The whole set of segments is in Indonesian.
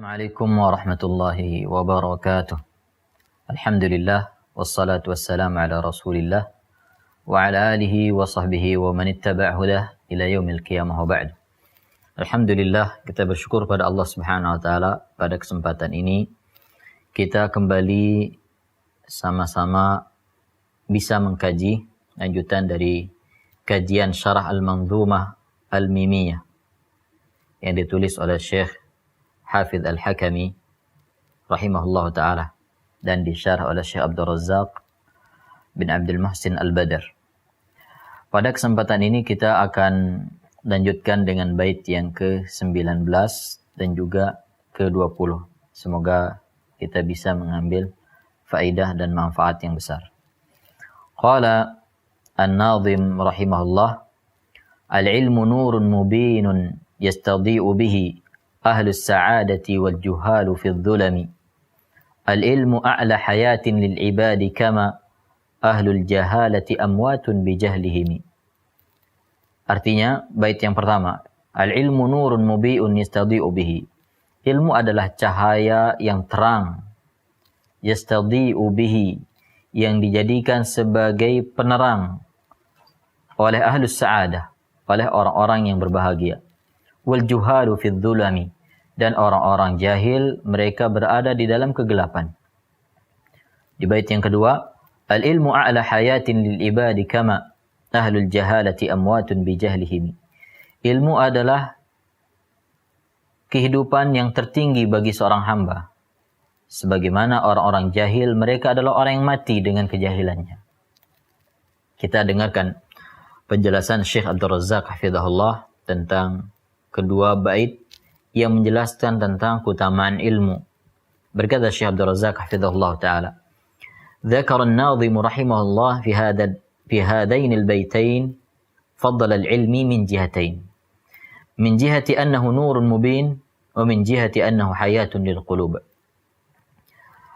Assalamualaikum warahmatullahi wabarakatuh. Alhamdulillah wassalatu wassalamu ala Rasulillah wa ala alihi wa sahbihi wa man ittaba' hudah ila yaumil qiyamah wa ba'd. Alhamdulillah, kita bersyukur pada Allah Subhanahu wa taala pada kesempatan ini kita kembali sama-sama bisa mengkaji lanjutan dari kajian Syarah Al-Manzumah Al-Mimiyah yang ditulis oleh Syekh Hafidh Al-Hakami rahimahullah ta'ala dan disyarah oleh Syekh Abdul Razzaq bin Abdul Muhsin Al-Badr. Pada kesempatan ini kita akan lanjutkan dengan bait yang ke-19 dan juga ke-20. Semoga kita bisa mengambil faedah dan manfaat yang besar. Qala An-Nadhim rahimahullah, al-ilmu nurun mubinun yastadhi'u bihi ahlus sa'adati wal juhalu fi dhulami. Al-ilmu a'la hayatin lil ibadi kama ahlul jahalati amwatun bi jahlihim. Artinya, bait yang pertama, al-ilmu nurun mubi'un yastadhi'u bihi. Ilmu adalah cahaya yang terang. Yastadhi'u bihi, yang dijadikan sebagai penerang oleh ahlus sa'adah, oleh orang-orang yang berbahagia. Wal juhalu fi dhulami, dan orang-orang jahil mereka berada di dalam kegelapan. Di bait yang kedua, al ilmu a'la hayatin lil ibadi kama ahlul jahalati amwatun bi jahlihim. Ilmu adalah kehidupan yang tertinggi bagi seorang hamba, sebagaimana orang-orang jahil mereka adalah orang yang mati dengan kejahilannya. Kita dengarkan penjelasan Syekh Abdul Razzaq hafizahullah tentang kedua bait yang menjelaskan tentang keutamaan ilmu. Berkata Syekh Abdul Razzaq hafizahullah ta'ala, "Dzakara an-Nadhim rahimahullah fi hadain al-baitain faddala al-ilmi min jihatain. Min jihati annahu nurun mubin wa min jihati annahu hayatun lil qulub."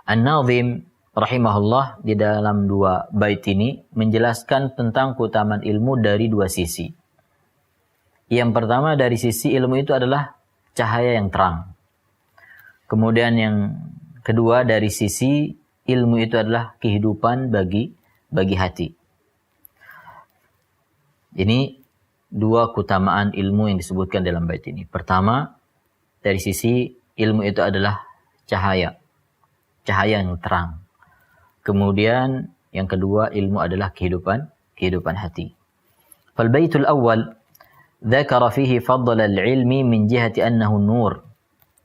An-Nadhim rahimahullah di dalam dua bait ini menjelaskan tentang keutamaan ilmu dari dua sisi. Yang pertama, dari sisi ilmu itu adalah cahaya yang terang. Kemudian yang kedua, dari sisi ilmu itu adalah kehidupan bagi hati. Ini dua keutamaan ilmu yang disebutkan dalam bait ini. Pertama, dari sisi ilmu itu adalah cahaya yang terang. Kemudian yang kedua, ilmu adalah kehidupan hati. Fal baitul awal dzakara fihi faddal al-ilmi min jihati annahu nur.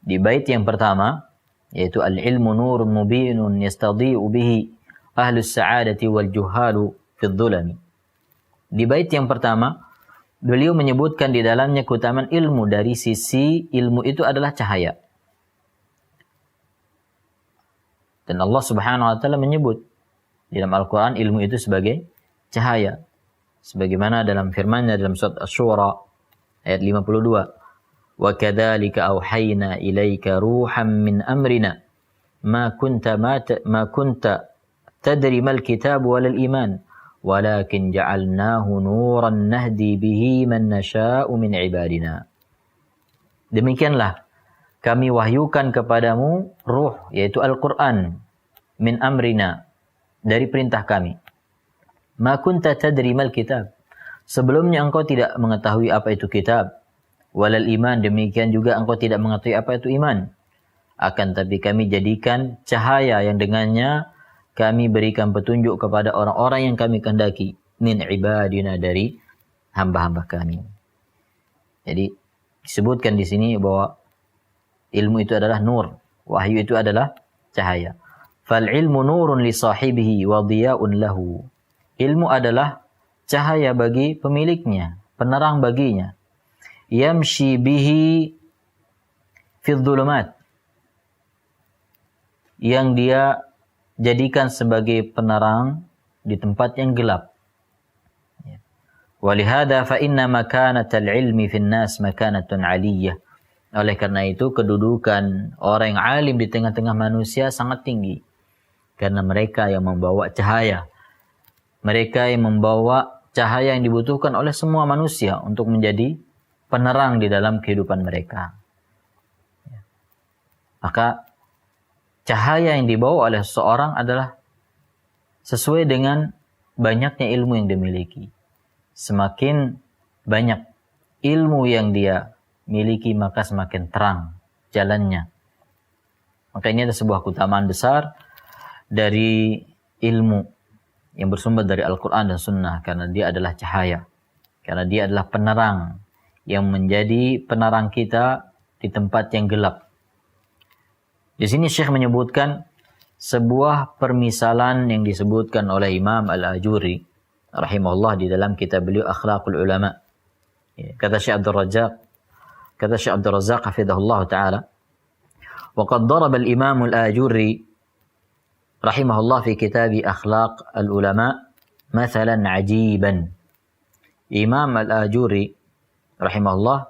Di bait yang pertama, yaitu al-ilmu nurun mubinun yastadhi'u bihi ahlus sa'adati wal juhalu fi dhulami. Di bait yang pertama, beliau menyebutkan di dalamnya keutamaan ilmu dari sisi ilmu itu adalah cahaya. Dan Allah Subhanahu wa taala menyebut di dalam Al-Qur'an ilmu itu sebagai cahaya. Sebagaimana dalam firman-Nya dalam surat Asy-Syura ayat 52. Wa kadzalika auhayna ilaika ruham min amrina ma kunta tadri mal kitab wal iman walakin ja'alnahu nuran nahdi bihi man nasha'u min ibadina. Demikianlah kami wahyukan kepadamu ruh, yaitu Al-Qur'an, min amrina, dari perintah kami. Ma kunta tadri mal kitab. Sebelumnya engkau tidak mengetahui apa itu kitab. Walal iman, demikian juga engkau tidak mengetahui apa itu iman. Akan tapi kami jadikan cahaya yang dengannya kami berikan petunjuk kepada orang-orang yang kami kehendaki. Min ibadina, dari hamba-hamba kami. Jadi disebutkan di sini bahwa ilmu itu adalah nur. Wahyu itu adalah cahaya. Fal ilmu nurun li sahibihi wa dhiya'un lahu. Ilmu adalah cahaya bagi pemiliknya, penerang baginya. Yamshi bihi fi dhulumat, yang dia jadikan sebagai penerang di tempat yang gelap. Walihada fa inna makanatal ilmi fin nas makanatun 'aliyyah. Oleh karena itu kedudukan orang yang alim di tengah-tengah manusia sangat tinggi. Karena mereka yang membawa cahaya. Mereka yang membawa cahaya yang dibutuhkan oleh semua manusia untuk menjadi penerang di dalam kehidupan mereka. Maka cahaya yang dibawa oleh seseorang adalah sesuai dengan banyaknya ilmu yang dimiliki. Semakin banyak ilmu yang dia miliki, maka semakin terang jalannya. Maka ini ada sebuah keutamaan besar dari ilmu yang bersumber dari Al-Quran dan Sunnah, karena dia adalah cahaya, karena dia adalah penerang yang menjadi penerang kita di tempat yang gelap. Di sini Syekh menyebutkan sebuah permisalan yang disebutkan oleh Imam Al-Ajuri rahimahullah di dalam kitab beliau Akhlaqul Ulama. Kata Syekh Abdul Razzaq hafizahullah taala, wa qad daraba al-Imam Al-Ajuri rahimahullah fi kitab Akhlaq al-Ulama mathalan ajiban. Imam Al-Ajuri rahimahullah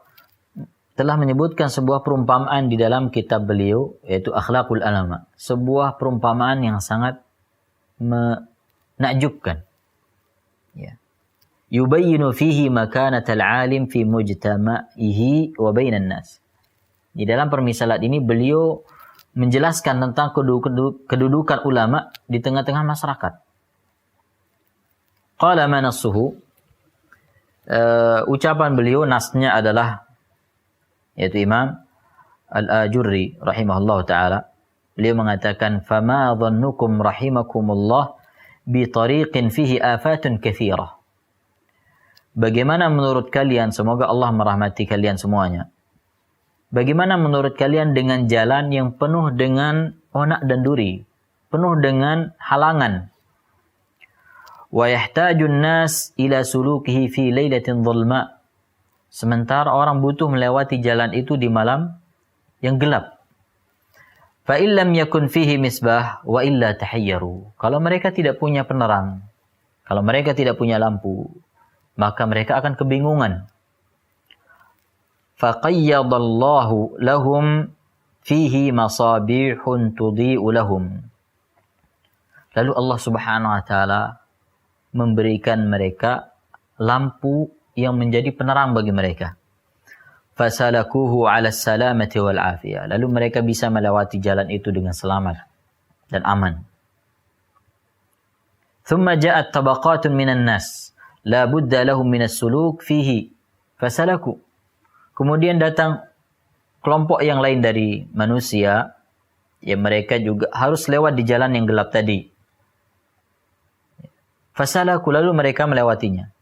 telah menyebutkan sebuah perumpamaan di dalam kitab beliau, yaitu Akhlaqul Ulama. Sebuah perumpamaan yang sangat menakjubkan. Ya. Yubayyinu fihi makanatal alim fi mujtama'ihi wa bainan nas. Di dalam permisalan ini beliau menjelaskan tentang kedudukan ulama di tengah-tengah masyarakat. Qala ma nassuhu, ucapan beliau, nasnya adalah, yaitu Imam Al-Ajurri rahimahullah ta'ala, beliau mengatakan, fama dhannukum rahimakumullah bi tariqin fihi afatun kathirah. Bagaimana menurut kalian, semoga Allah merahmati kalian semuanya, bagaimana menurut kalian dengan jalan yang penuh dengan onak dan duri, penuh dengan halangan. Wa yahtajun nas ila sulukihi fi lailatin dhulma. Sementara orang butuh melewati jalan itu di malam yang gelap. Fa illam yakun fihi misbah wa illa tahayyaru. Kalau mereka tidak punya penerang, kalau mereka tidak punya lampu, maka mereka akan kebingungan. Faqayyadallahu lahum fihi masabihun tudhi'u lahum. Lalu Allah Subhanahu wa taala memberikan mereka lampu yang menjadi penerang bagi mereka. Fasalakuhu 'ala salamati wal 'afiyah. Lalu mereka bisa melewati jalan itu dengan selamat dan aman. Thumma ja'at tabaqatun minan nas la budda lahum minas suluk fihi fasalaku. Kemudian datang kelompok yang lain dari manusia yang mereka juga harus lewat di jalan yang gelap tadi. Fasalaku, lalu mereka melewatinya.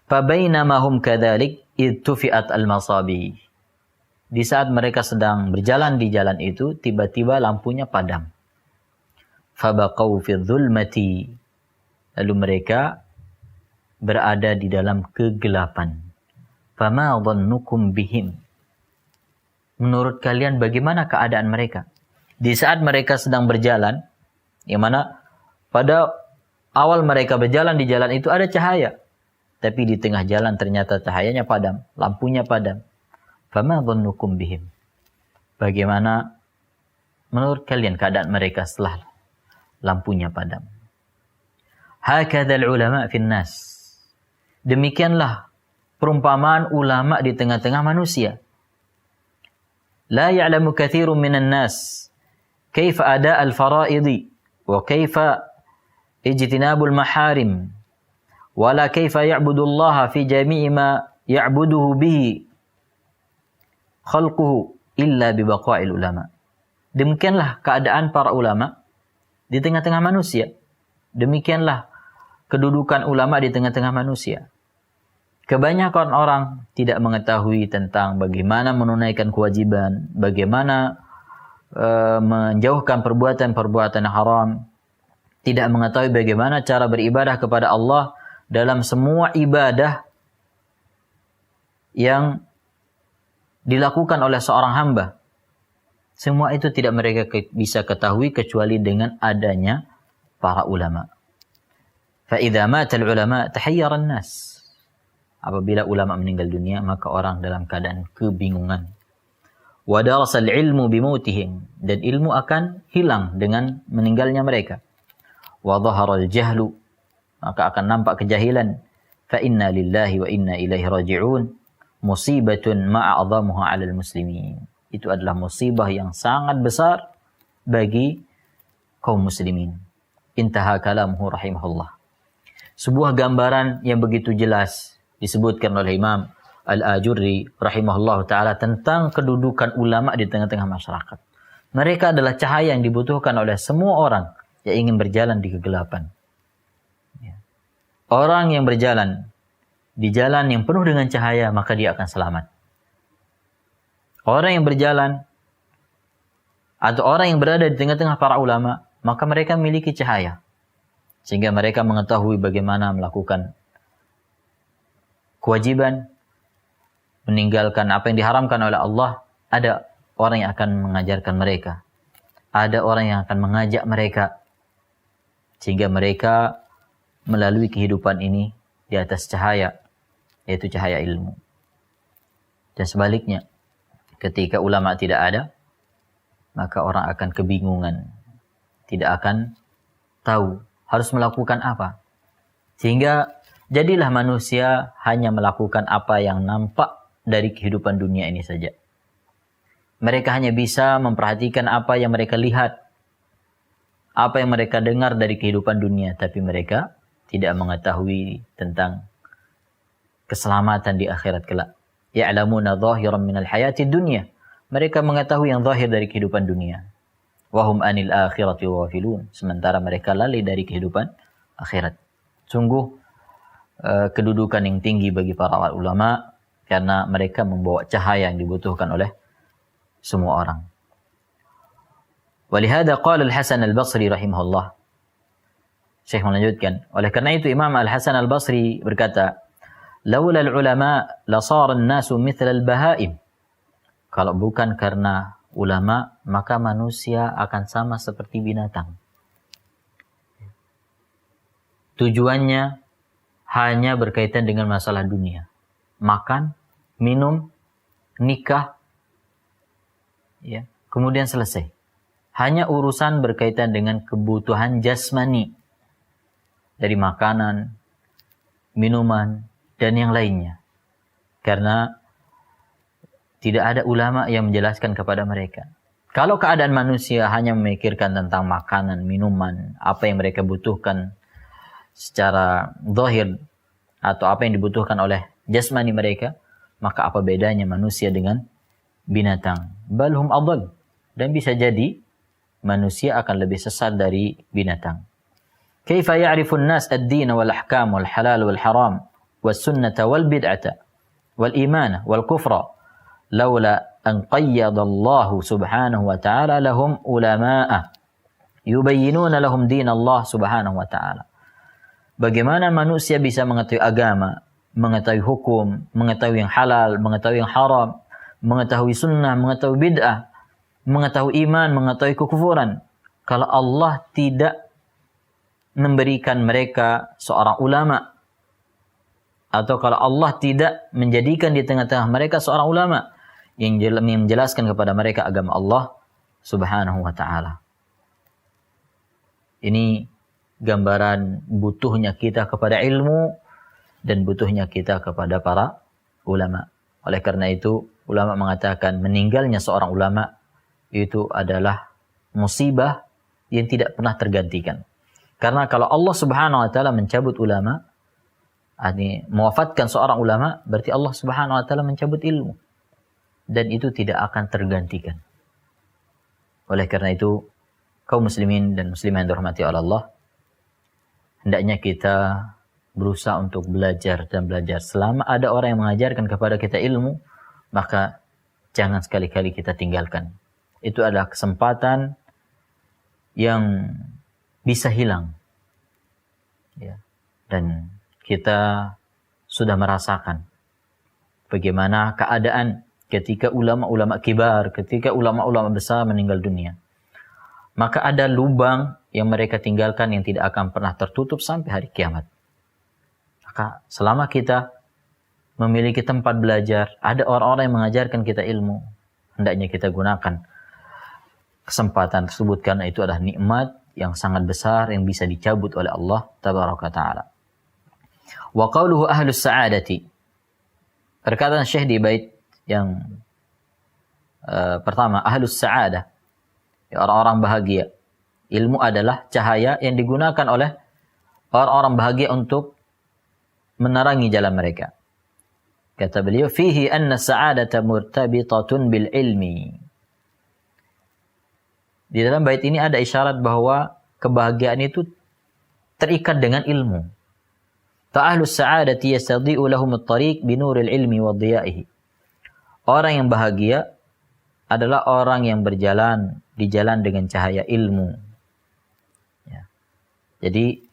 Fabainama hum kadzalik id tufiat al-masabi. Di saat mereka sedang berjalan di jalan itu, tiba-tiba lampunya padam. Fabaqau fi dhulmati. Lalu mereka berada di dalam kegelapan. Fama dhannukum bihim. Menurut kalian bagaimana keadaan mereka? Di saat mereka sedang berjalan, yang mana pada awal mereka berjalan di jalan itu ada cahaya, tapi di tengah jalan ternyata cahayanya padam, lampunya padam. Fama dhannukum bihim. Bagaimana menurut kalian keadaan mereka setelah lampunya padam? Hakadzal ulama fin nas. Demikianlah perumpamaan ulama di tengah-tengah manusia. La ya'lamu katsirun minan nas kaifa ada' al-fara'id wa kaifa ijtinabul maharim wala kaifa ya'budu Allah fi jami'i ma ya'buduhu bihi khalquhu illa bi baqa'il ulama. Demikianlah keadaan para ulama di tengah-tengah manusia. Demikianlah kedudukan ulama di tengah-tengah manusia. Kebanyakan orang tidak mengetahui tentang bagaimana menunaikan kewajiban, bagaimana menjauhkan perbuatan-perbuatan haram, tidak mengetahui bagaimana cara beribadah kepada Allah dalam semua ibadah yang dilakukan oleh seorang hamba. Semua itu tidak mereka bisa ketahui kecuali dengan adanya para ulama. Fa idza mata al-ulama tahayyara an-nas. Apabila ulama meninggal dunia, maka orang dalam keadaan kebingungan. Wa darasal ilmu bimautihim, dan ilmu akan hilang dengan meninggalnya mereka. Wa dhaharal jahlu, maka akan nampak kejahilan. Fa inna lillahi wa inna ilaihi raji'un, musibatun ma'a'adhamuha 'alal muslimin. itu adalah musibah yang sangat besar bagi kaum muslimin. Intaha kalamuhu rahimahullah. Sebuah gambaran yang begitu jelas disebutkan oleh Imam Al-Ajurri rahimahullah ta'ala tentang kedudukan ulama di tengah-tengah masyarakat. Mereka adalah cahaya yang dibutuhkan oleh semua orang yang ingin berjalan di kegelapan. Orang yang berjalan di jalan yang penuh dengan cahaya, maka dia akan selamat. Orang yang berjalan atau orang yang berada di tengah-tengah para ulama, maka mereka memiliki cahaya. Sehingga mereka mengetahui bagaimana melakukan kewajiban, meninggalkan apa yang diharamkan oleh Allah. Ada orang yang akan mengajarkan mereka. Ada orang yang akan mengajak mereka. Sehingga mereka melalui kehidupan ini di atas cahaya, yaitu cahaya ilmu. Dan sebaliknya, ketika ulama tidak ada, maka orang akan kebingungan. Tidak akan tahu harus melakukan apa. Sehingga jadilah manusia hanya melakukan apa yang nampak dari kehidupan dunia ini saja. Mereka hanya bisa memperhatikan apa yang mereka lihat, apa yang mereka dengar dari kehidupan dunia, tapi mereka tidak mengetahui tentang keselamatan di akhirat kelak. Ya'lamuna zahiran minal hayati dunya. Mereka mengetahui yang zahir dari kehidupan dunia. Wahum anil akhirati ghafilun. Sementara mereka lalai dari kehidupan akhirat. Sungguh kedudukan yang tinggi bagi para ulama karena mereka membawa cahaya yang dibutuhkan oleh semua orang. Walihada qala Al-Hasan Al-Basri rahimahullah. Syekh melanjutkan, oleh karena itu Imam Al-Hasan Al-Basri berkata, laula al-ulama lasara an-nasu mithla al-bahaim. Kalau bukan karena ulama, maka manusia akan sama seperti binatang. Tujuannya hanya berkaitan dengan masalah dunia. Makan, minum, nikah, ya, kemudian selesai. Hanya urusan berkaitan dengan kebutuhan jasmani dari makanan, minuman, dan yang lainnya. Karena tidak ada ulama yang menjelaskan kepada mereka. Kalau keadaan manusia hanya memikirkan tentang makanan, minuman, apa yang mereka butuhkan secara zahir atau apa yang dibutuhkan oleh jasmani mereka, maka apa bedanya manusia dengan binatang? Balhum adall. Dan bisa jadi manusia akan lebih sesat dari binatang. Kaifa ya'rifu an-nas ad-din wal ahkam wal halal wal haram was sunnata wal bid'ata wal iman wal kufra laula an qayyada Allah subhanahu wa ta'ala lahum ulama'a yubayyinuna lahum din Allah subhanahu wa ta'ala. Bagaimana manusia bisa mengetahui agama, mengetahui hukum, mengetahui yang halal, mengetahui yang haram, mengetahui sunnah, mengetahui bid'ah, mengetahui iman, mengetahui kekufuran, kalau Allah tidak memberikan mereka seorang ulama, atau kalau Allah tidak menjadikan di tengah-tengah mereka seorang ulama yang menjelaskan kepada mereka agama Allah subhanahu wa ta'ala. Ini gambaran butuhnya kita kepada ilmu dan butuhnya kita kepada para ulama. Oleh karena itu, ulama mengatakan meninggalnya seorang ulama itu adalah musibah yang tidak pernah tergantikan. Karena kalau Allah subhanahu wa ta'ala mencabut ulama, mewafatkan seorang ulama, berarti Allah subhanahu wa ta'ala mencabut ilmu. Dan itu tidak akan tergantikan. Oleh karena itu, kaum muslimin dan muslimah yang dirahmati oleh Allah, hendaknya kita berusaha untuk belajar dan belajar. Selama ada orang yang mengajarkan kepada kita ilmu, maka jangan sekali-kali kita tinggalkan. Itu adalah kesempatan yang bisa hilang. Ya. Dan kita sudah merasakan bagaimana keadaan ketika ulama-ulama kibar, ketika ulama-ulama besar meninggal dunia. Maka ada lubang yang mereka tinggalkan yang tidak akan pernah tertutup sampai hari kiamat. Maka selama kita memiliki tempat belajar, ada orang-orang yang mengajarkan kita ilmu, hendaknya kita gunakan kesempatan tersebut karena itu adalah nikmat yang sangat besar yang bisa dicabut oleh Allah tabaraka taala. Wa qauluhu ahlus sa'adati. Perkataan Syekh di bait yang Pertama, ahlus sa'adah, orang-orang bahagia. Ilmu adalah cahaya yang digunakan oleh orang-orang bahagia untuk menerangi jalan mereka. Kata beliau, fihi anna sa'adata murtabitatun bil ilmi. Di dalam bait ini ada isyarat bahwa kebahagiaan itu terikat dengan ilmu. Fa'ahlus sa'adati yastadi'u lahum at-tariq binuril ilmi wa dhiya'ihi. Orang yang bahagia adalah orang yang berjalan di jalan dengan cahaya ilmu. Ya. Jadi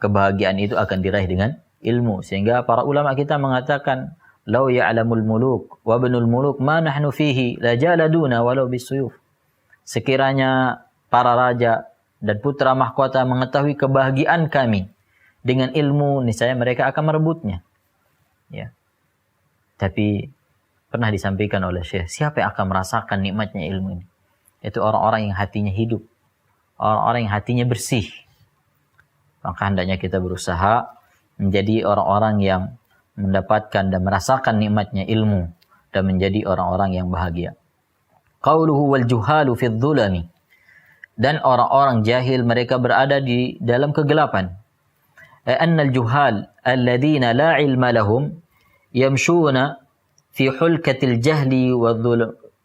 kebahagiaan itu akan diraih dengan ilmu. Sehingga para ulama kita mengatakan, "Lau ya'lamul muluk wa ibnul muluk ma nahnu fihi la jaladuna walau bisuyuf." Sekiranya para raja dan putra mahkota mengetahui kebahagiaan kami dengan ilmu, niscaya mereka akan merebutnya. Ya. Tapi pernah disampaikan oleh Syekh, siapa yang akan merasakan nikmatnya ilmu ini? Itu orang-orang yang hatinya hidup, orang-orang yang hatinya bersih. Maka hendaknya kita berusaha menjadi orang-orang yang mendapatkan dan merasakan nikmatnya ilmu dan menjadi orang-orang yang bahagia. Qauluhu wal juhalu fi dhulami. Dan orang-orang jahil mereka berada di dalam kegelapan. Annal juhal alladhina la ilma lahum yamshuna fi hulkatil jahli wa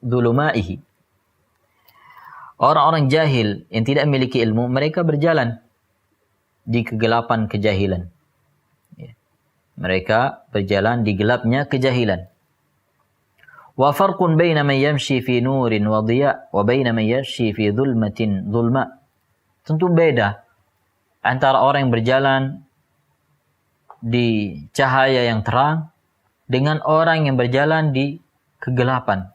dhulumaihi. Orang-orang jahil yang tidak memiliki ilmu, mereka berjalan di kegelapan kejahilan. Mereka berjalan di gelapnya kejahilan. Wa farqun baina man yamshi fi nurin wa dhiya wa baina man yamshi fi dhulmatin dhulma. Tentu beda antara orang yang berjalan di cahaya yang terang dengan orang yang berjalan di kegelapan.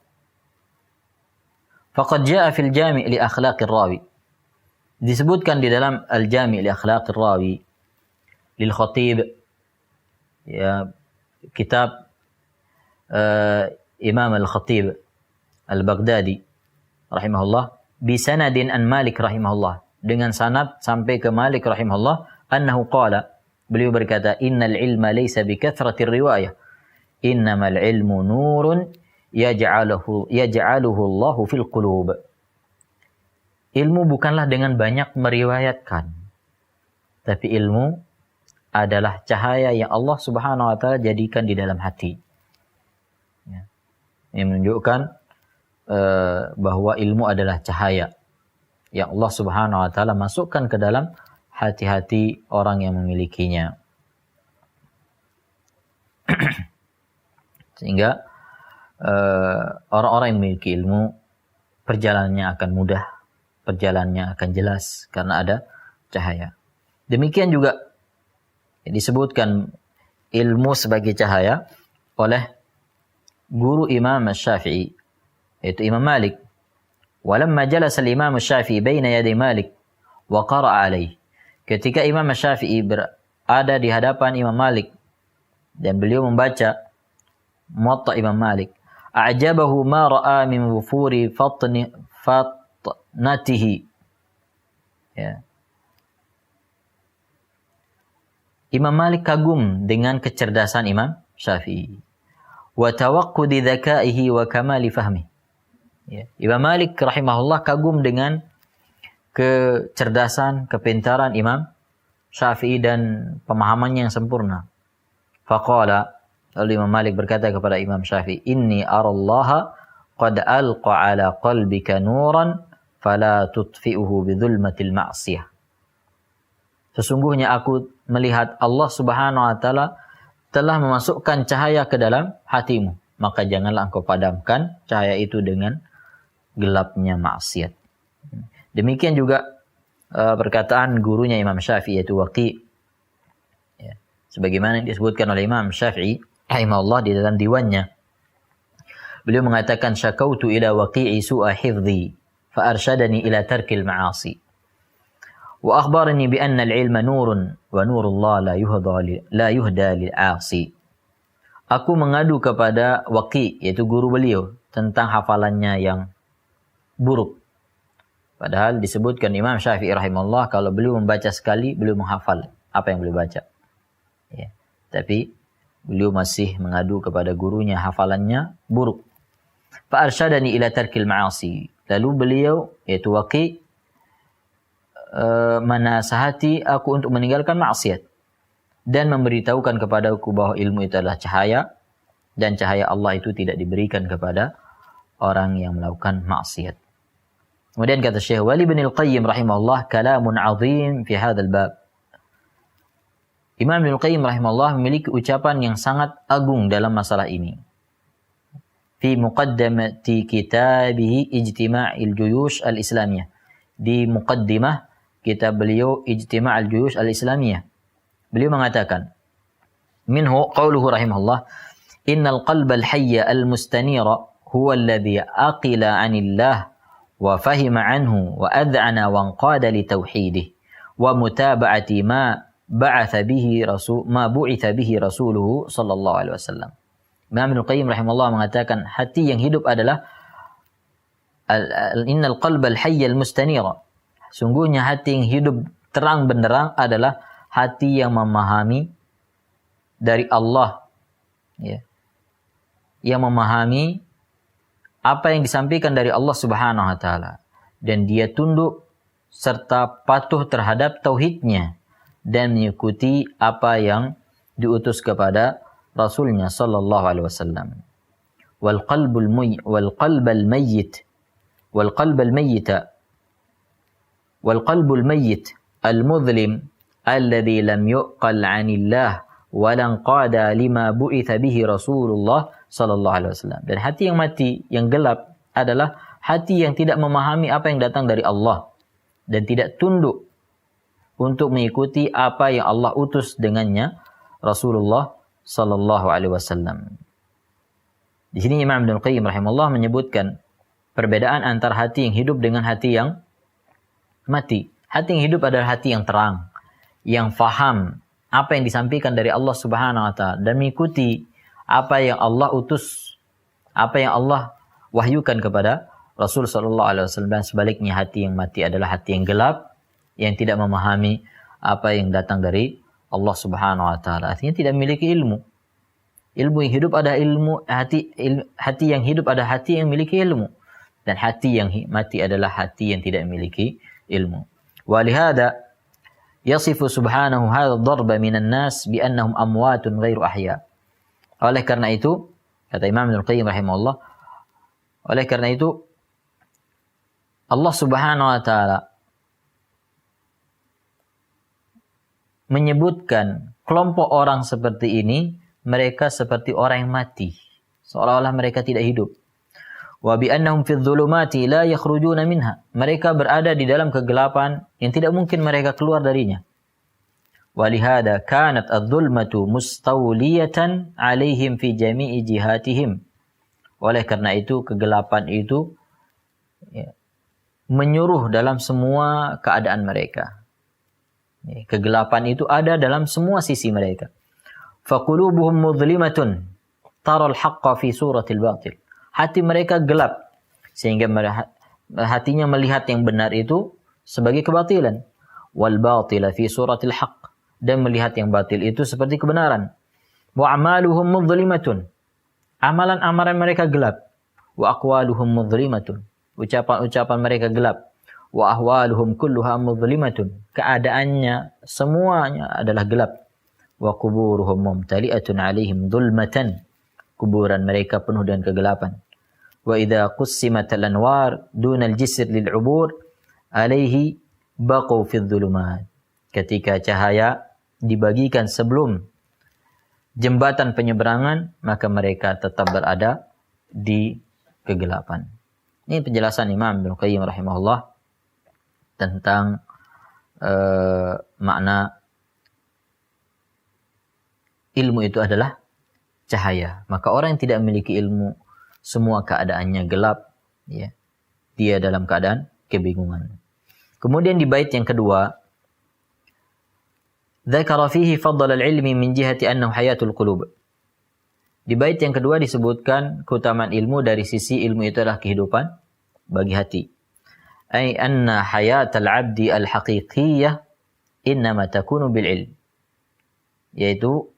Faqad jaa fil jami' li akhlaqir rawi. Disebutkan di dalam al-jami' li akhlaqir rawi lil khatib, ya, kitab Imam al-Khatib al-Baghdadi rahimahullah, bisanadin an Malik rahimahullah, dengan sanad sampai ke Malik rahimahullah, annahu qala, beliau berkata, innal ilma laysa bi kathratir riwayah, innamal ilmu nurun yaj'aluhu Allahu fil qulub. Ilmu bukanlah dengan banyak meriwayatkan, tapi ilmu adalah cahaya yang Allah Subhanahu wa taala jadikan di dalam hati. Ya. Ini menunjukkan bahwa ilmu adalah cahaya yang Allah Subhanahu wa taala masukkan ke dalam hati-hati orang yang memilikinya. Sehingga orang-orang yang memiliki ilmu, perjalanannya akan mudah, perjalanannya akan jelas karena ada cahaya. Demikian juga disebutkan ilmu sebagai cahaya oleh guru Imam Syafi'i, yaitu Imam Malik. Walamma jalasa al-Imam Syafi'i baina yaday Malik wa qara'a alayhi. Ketika Imam Syafi'i berada di hadapan Imam Malik dan beliau membaca Muwatta Imam Malik, a'jabahu ma ra'a min wufuri fatnatihi. Ya. Imam Malik kagum dengan kecerdasan Imam Syafi'i. Wa tawaqqudi dzakaihi wa kamali fahmi. Ya. Imam Malik rahimahullah kagum dengan kecerdasan, kepintaran Imam Syafi'i dan pemahamannya yang sempurna. Faqala, lalu Imam Malik berkata kepada Imam Syafi'i, inni arallaha qad alqa ala qalbika nuran fala tutfi'uhu bidhulmatil ma'siyah. Sesungguhnya aku melihat Allah Subhanahu wa taala telah memasukkan cahaya ke dalam hatimu, maka janganlah engkau padamkan cahaya itu dengan gelapnya maksiat. Demikian juga perkataan gurunya Imam Syafi'i, yaitu Waqi'. Ya. Sebagaimana disebutkan oleh Imam Syafi'i rahimahullah di dalam diwannya. Beliau mengatakan, syakautu ila Waqi'i su'a hifdhi fa arsyadani ila tarkil ma'asi. Wa akhbarani bi anna al-ilma nurun wa nurullah la yuhda lil-'asi. Aku mengadu kepada Waqi', yaitu guru beliau, tentang hafalannya yang buruk. Padahal disebutkan Imam Syafi'i rahimahullah, kalau beliau membaca sekali, beliau menghafal apa yang beliau baca. Ya. Tapi beliau masih mengadu kepada gurunya, hafalannya buruk. Fa arsyadani ila tarkil ma'asi. Lalu beliau yaitu Waqi menasihati aku untuk meninggalkan maksiat dan memberitahukan kepadaku bahwa ilmu itu adalah cahaya dan cahaya Allah itu tidak diberikan kepada orang yang melakukan maksiat. Kemudian kata Syekh Wali bin Al-Qayyim rahimahullah, kalamun azim fi hadzal bab. Imam Ibnu Qayyim rahimahullah memiliki ucapan yang sangat agung dalam masalah ini. Fi muqaddamati kitabih Ijtima'il Juyush Al-Islamiyah. Di muqaddimah kitab beliau Ijtima'il Juyush Al-Islamiyah. Beliau mengatakan, minhu qawluhu rahimahullah, innal qalbal hayya al-mustanira huwa alladhi aqila 'anillah wa fahima 'anhu wa ad'ana wa anqada li tauhidih wa mutaba'ati ma bu'itha bihi rasuluhu sallallahu alaihi wasallam. Imam Ibnu Qayyim rahimahullah mengatakan hati yang hidup adalah innal qalbal hayyal mustanira. Sungguhnya hati yang hidup terang benderang adalah hati yang memahami dari Allah, ya. Yang memahami apa yang disampaikan dari Allah Subhanahu wa taala dan dia tunduk serta patuh terhadap tauhidnya dan mengikuti apa yang diutus kepada Rasulnya sallallahu alaihi wasallam. Wal qalbal mayyit al mudlim alladhi lam yuqal 'anillah wa lan qada lima bu'itha bihi Rasulullah sallallahu alaihi wasallam. Dan hati yang mati, yang gelap adalah hati yang tidak memahami apa yang datang dari Allah dan tidak tunduk untuk mengikuti apa yang Allah utus dengannya Rasulullah sallallahu alaihi wasallam. Di sini Imam Ibnu Qayyim rahimahullah menyebutkan perbedaan antara hati yang hidup dengan hati yang mati. Hati yang hidup adalah hati yang terang, yang faham apa yang disampaikan dari Allah Subhanahu wa taala dan mengikuti apa yang Allah utus, apa yang Allah wahyukan kepada Rasul sallallahu alaihi wasallam. Dan sebaliknya hati yang mati adalah hati yang gelap, yang tidak memahami apa yang datang dari Allah Subhanahu wa taala. Artinya tidak memiliki ilmu. Ilmu yang hidup ada ilmu, hati yang hidup ada hati yang memiliki ilmu. Dan hati yang mati adalah hati yang tidak memiliki ilmu. Walihada yasifu subhanahu hadha ad-darba minan nas bi annahum amwatun ghairu ahya. Oleh karena itu, kata Imam Ibnu Qayyim rahimahullah, oleh karena itu Allah Subhanahu wa taala menyebutkan kelompok orang seperti ini, mereka seperti orang yang mati, seolah-olah mereka tidak hidup. Wa bi annahum fi dhulumati la yakhrujuna minha. Mereka berada di dalam kegelapan yang tidak mungkin mereka keluar darinya. Walihada kanat adh-dhulmatu mustawliyatan 'alaihim fi jami'i jihatihim. Oleh karena itu kegelapan itu menyuruh dalam semua keadaan mereka. Kegelapan itu ada dalam semua sisi mereka. Faqulubuhum mudhlimatun taral haqqa fi suratil batil. Hati mereka gelap sehingga hatinya melihat yang benar itu sebagai kebatilan. Wal batila fi suratil haqq, dan melihat yang batil itu seperti kebenaran. Wa amaluhum mudhlimatun. Amalan-amalan mereka gelap. Wa aqwaluhum mudhlimatun. Ucapan-ucapan mereka gelap. Wa ahwaluhum kulluha mudhlimatun. Keadaannya semuanya adalah gelap. Wa quburuhum mumtali'atun 'alaihim dhulmatan. Kuburan mereka penuh dengan kegelapan. Wa idza qussimat al-anwar duna al-jisr lil-'ubur 'alaihi baqu fi dhulumat. Ketika cahaya dibagikan sebelum jembatan penyeberangan, maka mereka tetap berada di kegelapan. Ini penjelasan Imam Ibnu Qayyim rahimahullah tentang makna ilmu itu adalah cahaya. Maka orang yang tidak memiliki ilmu, semua keadaannya gelap, ya. Dia dalam keadaan kebingungan. Kemudian di bait yang kedua, dzakara fihi fadl al-ilmi min jihati annahu hayatul qulub. Di bait yang kedua disebutkan keutamaan ilmu dari sisi ilmu itu adalah kehidupan bagi hati. Ay anna hayatal 'abdi al-haqiqiyyah innama takunu bil ilm. Yaitu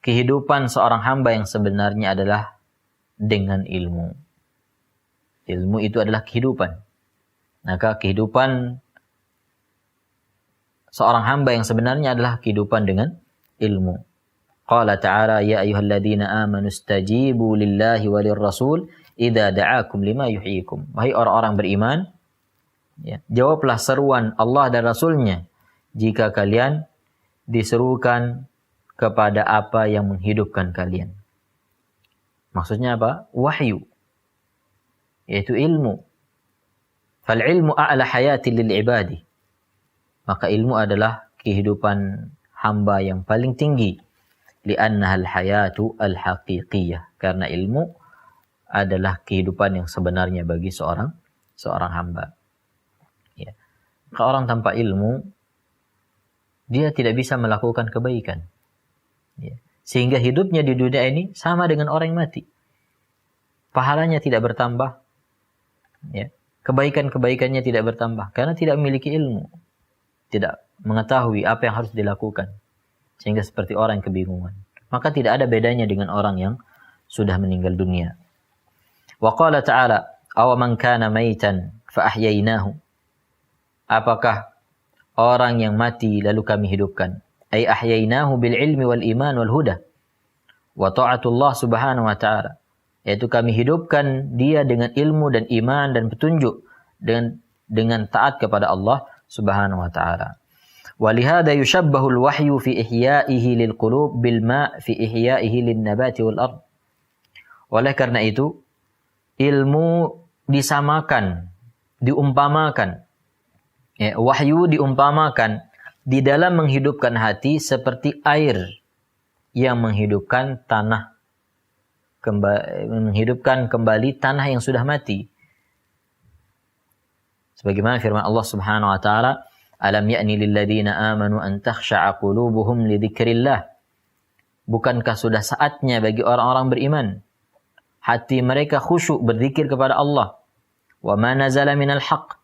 kehidupan seorang hamba yang sebenarnya adalah dengan ilmu. Ilmu itu adalah kehidupan. Maka kehidupan seorang hamba yang sebenarnya adalah kehidupan dengan ilmu. Qala ta'ala ya ayyuhalladzina amanu istajibu lillahi walir rasul idza da'akum lima yuhyikum. Wahai orang-orang beriman, ya, jawablah seruan Allah dan Rasulnya jika kalian diserukan kepada apa yang menghidupkan kalian. Maksudnya apa? Wahyu, yaitu ilmu. Fal ilmu a'la hayati lil ibadi. Maka ilmu adalah kehidupan hamba yang paling tinggi. Li'annaha al-hayatu al-haqiqiyah. Karena ilmu adalah kehidupan yang sebenarnya bagi seorang hamba. Ya. Kalau orang tanpa ilmu, dia tidak bisa melakukan kebaikan. Ya. Sehingga hidupnya di dunia ini sama dengan orang yang mati. Pahalanya tidak bertambah. Ya. Kebaikan-kebaikannya tidak bertambah. Karena tidak memiliki ilmu. Tidak mengetahui apa yang harus dilakukan. Sehingga seperti orang yang kebingungan. Maka tidak ada bedanya dengan orang yang sudah meninggal dunia. Wa qala ta'ala, aw man kana maitan fa ahyaynahu. Apakah orang yang mati lalu kami hidupkan? Ay ahyaynahu bil ilmi wal iman wal huda. Wa ta'atullah subhanahu wa ta'ala. Yaitu kami hidupkan dia dengan ilmu dan iman dan petunjuk. Dengan taat kepada Allah subhanahu wa ta'ala. ولهذا يشبه الوحي في إحيائه للقلوب بالماء في إحيائه للنبات والأرض. Oleh karena itu, ilmu disamakan, diumpamakan. Ya, wahyu diumpamakan di dalam menghidupkan hati seperti air yang menghidupkan tanah, menghidupkan kembali tanah yang sudah mati. Sebagaimana firman Allah Subhanahu wa taala, alam ya'ni lilladzina amanu an takhsha'a qulubuhum li dzikrillah. Bukankah sudah saatnya bagi orang-orang beriman hati mereka khusyuk berzikir kepada Allah. Wa ma nazala minal haqq,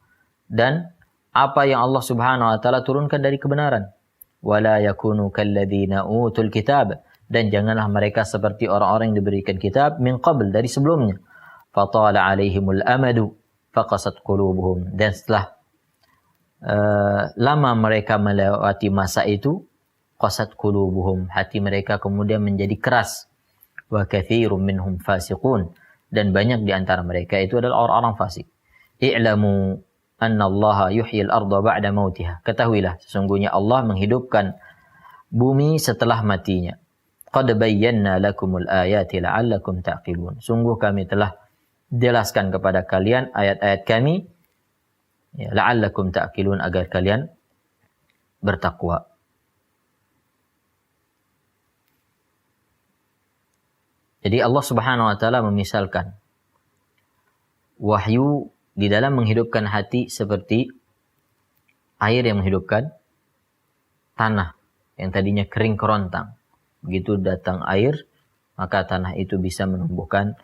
dan apa yang Allah Subhanahu wa taala turunkan dari kebenaran. Wala yakunu kalladzina utul kitab, dan janganlah mereka seperti orang-orang yang diberikan kitab min qabl, dari sebelumnya. Fatala alaihimul amadu faqasat qulubuhum, dan setelah lama mereka melewati masa itu, qasat qulubuhum, hati mereka kemudian menjadi keras. Wa katsirun minhum fasiqun, dan banyak di antara mereka itu adalah orang-orang fasik. I'lamu anna Allah yuhyil arda ba'da mautiha. Ketahuilah sesungguhnya Allah menghidupkan bumi setelah matinya. Qad bayyana lakumul ayati la'allakum taqilun. Sungguh kami telah jelaskan kepada kalian ayat-ayat kami, ya, la'allakum ta'qilun, agar kalian bertakwa. Jadi Allah Subhanahu wa taala memisalkan wahyu di dalam menghidupkan hati seperti air yang menghidupkan tanah yang tadinya kering kerontang. Begitu datang air, maka tanah itu bisa menumbuhkan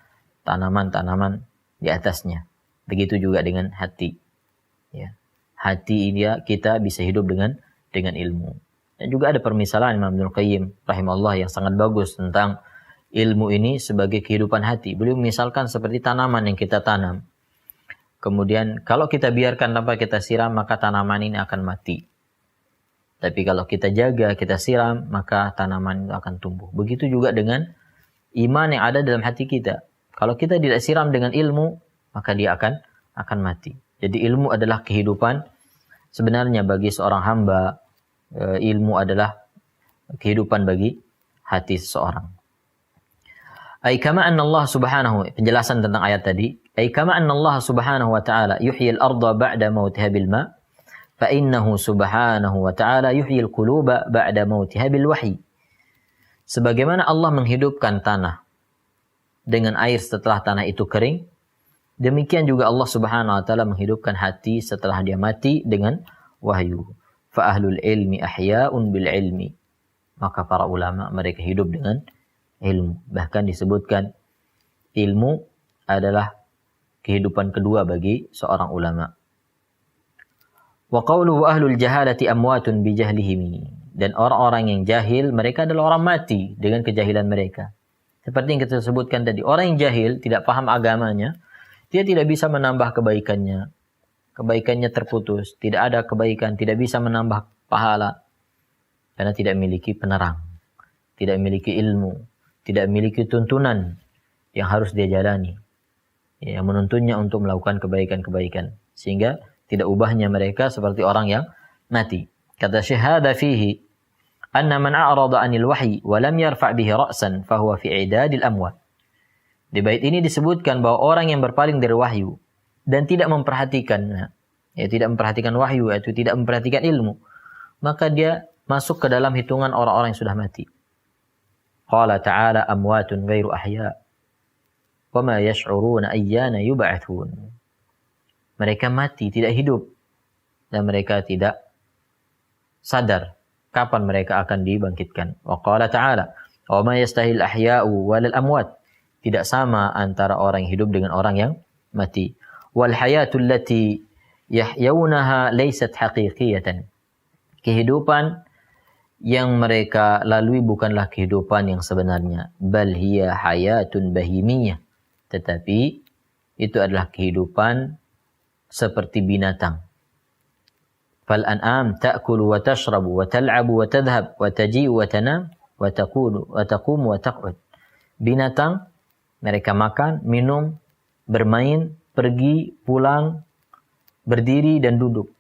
tanaman-tanaman di atasnya. Begitu juga dengan hati. Ya. Hati ini kita bisa hidup dengan ilmu. Dan juga ada permisalan Imam Ibnu Qayyim rahimahullah yang sangat bagus tentang ilmu ini sebagai kehidupan hati. Beliau misalkan seperti tanaman yang kita tanam. Kemudian kalau kita biarkan tanpa kita siram, maka tanaman ini akan mati. Tapi kalau kita jaga, kita siram, maka tanaman itu akan tumbuh. Begitu juga dengan iman yang ada dalam hati kita. Kalau kita tidak siram dengan ilmu, maka dia akan mati. Jadi ilmu adalah kehidupan sebenarnya bagi seorang hamba. Ilmu adalah kehidupan bagi hati seseorang. Ay kama anna Allah subhanahu, penjelasan tentang ayat tadi. Ay kama anna Allah subhanahu wa ta'ala yuhyil arda ba'da mautiha bil ma', fa innahu subhanahu wa ta'ala yuhyil quluba ba'da mautiha bil wahyi. Sebagaimana Allah menghidupkan tanah dengan air setelah tanah itu kering, demikian juga Allah Subhanahu wa taala menghidupkan hati setelah dia mati dengan wahyu. Fa ahlul ilmi ahya'un bil ilmi. Maka para ulama mereka hidup dengan ilmu. Bahkan disebutkan ilmu adalah kehidupan kedua bagi seorang ulama. Wa qawluhu ahlul jahalati amwatun bi jahlihim. Dan orang-orang yang jahil, mereka adalah orang mati dengan kejahilan mereka. Seperti yang kita sebutkan tadi, orang yang jahil tidak paham agamanya, dia tidak bisa menambah kebaikannya. Kebaikannya terputus, tidak ada kebaikan, tidak bisa menambah pahala. Karena tidak memiliki penerang, tidak memiliki ilmu, tidak memiliki tuntunan yang harus dia jalani. Yang menuntunnya untuk melakukan kebaikan-kebaikan. Sehingga tidak ubahnya mereka seperti orang yang mati. Kata Syekh, "Hadza fihi anna man a'rada 'anil wahyi wa lam yarfa' bihi ra'san fa huwa fi 'idadil amwat." Di bait ini disebutkan bahwa orang yang berpaling dari wahyu dan tidak memperhatikan, tidak memperhatikan wahyu, yaitu tidak memperhatikan ilmu, maka dia masuk ke dalam hitungan orang-orang yang sudah mati. Qala ta'ala amwatun ghairu ahya wa ma yash'uruna ayyana yub'atsun. Mereka mati, tidak hidup, dan mereka tidak sadar kapan mereka akan dibangkitkan. Wa qala ta'ala wa ma yastahil ahya'u walal amwat. Tidak sama antara orang yang hidup dengan orang yang mati. Wal hayatul lati yahyawnaha laysat haqiqiyatan. Kehidupan yang mereka lalui bukanlah kehidupan yang sebenarnya. Bal hiya hayatun bahimiyah. Tetapi itu adalah kehidupan seperti binatang. Fal an'am ta'kulu wa tashrabu wa tal'abu wa tadhhab wa taji'u wa tanam wa taqumu wa taq'ud. Binatang mereka makan, minum, bermain, pergi, pulang, berdiri dan duduk.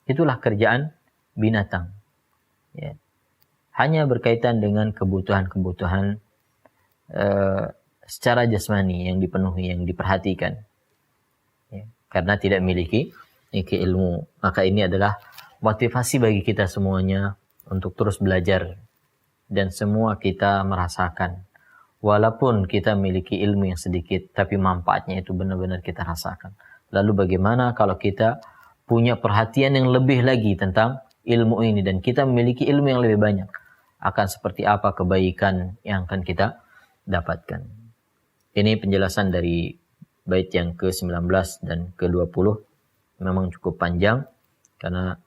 Itulah kerjaan binatang. Ya. Hanya berkaitan dengan kebutuhan-kebutuhan secara jasmani yang dipenuhi, yang diperhatikan. Ya. Karena tidak memiliki ilmu. Maka ini adalah motivasi bagi kita semuanya untuk terus belajar. Dan semua kita merasakan. Walaupun kita memiliki ilmu yang sedikit, tapi manfaatnya itu benar-benar kita rasakan. Lalu bagaimana kalau kita punya perhatian yang lebih lagi tentang ilmu ini, dan kita memiliki ilmu yang lebih banyak, akan seperti apa kebaikan yang akan kita dapatkan. Ini penjelasan dari bait yang ke-19 dan ke-20. Memang cukup panjang, karena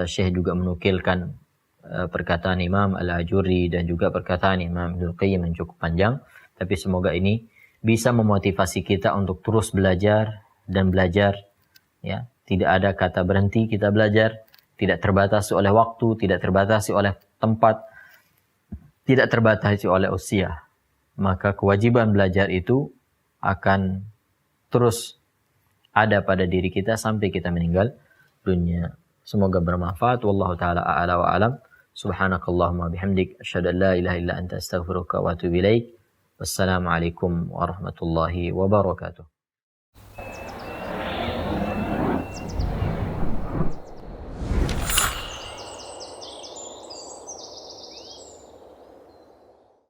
Syekh juga menukilkan perkataan Imam Al-Ajurri dan juga perkataan Imam Ibnul Qayyim yang cukup panjang, tapi semoga ini bisa memotivasi kita untuk terus belajar dan belajar, ya. Tidak ada kata berhenti kita belajar, tidak terbatasi oleh waktu, tidak terbatasi oleh tempat, tidak terbatasi oleh usia. Maka kewajiban belajar itu akan terus ada pada diri kita sampai kita meninggal dunia. Semoga bermanfaat. Wallahu taala a'la wa alam. Subhanakallahumma bihamdik asyhadu an la ilaha illa anta astaghfiruka wa atubu ilaik. Wassalamualaikum warahmatullahi wabarakatuh.